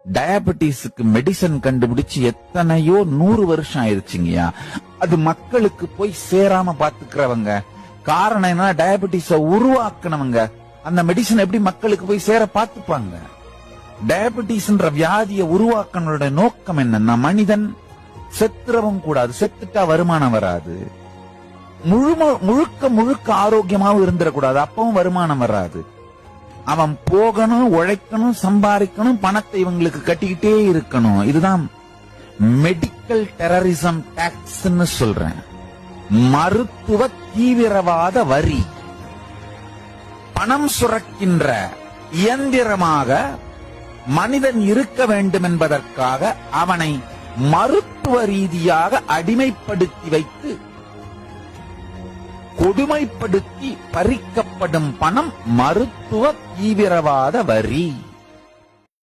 டயபெட்டிஸுக்கு medicine கண்டுபிடிச்சு எத்தனையோ 100 வருஷம் ஆயிருச்சுங்கயா. அது மக்களுக்கு போய் சேராம பாத்துக்கிறவங்க. காரணம் என்ன? டயபெட்டிஸ உருவாக்குனவங்க அந்த மெடிசன் எப்படி மக்களுக்கு போய் சேர பாத்துப்பாங்க? டயபெட்டிஸ்ன்ற வியாதியை உருவாக்கனோட நோக்கம் என்னன்னா, மனிதன் செத்துறவும் கூடாது, செத்துட்டா வருமானம் வராது, முழுக்க ஆரோக்கியமாவும் இருந்துடக்கூடாது, அப்பவும் வருமானம் வராது. அவன் போகணும், உழைக்கணும், சம்பாதிக்கணும், பணத்தை இவங்களுக்கு கட்டிக்கிட்டே இருக்கணும். இதுதான் மெடிக்கல் டெரரிசம் டாக்ஸ்ன்னு சொல்றேன். மருத்துவ தீவிரவாத வரி. பணம் சுரக்கின்ற இயந்திரமாக மனிதன் இருக்க வேண்டும் என்பதற்காக அவனை மருத்துவ ரீதியாக அடிமைப்படுத்தி வைத்து கொடுமைப்படுத்தி பறிக்கப்படும் பணம் மருத்துவ தீவிரவாத வரி.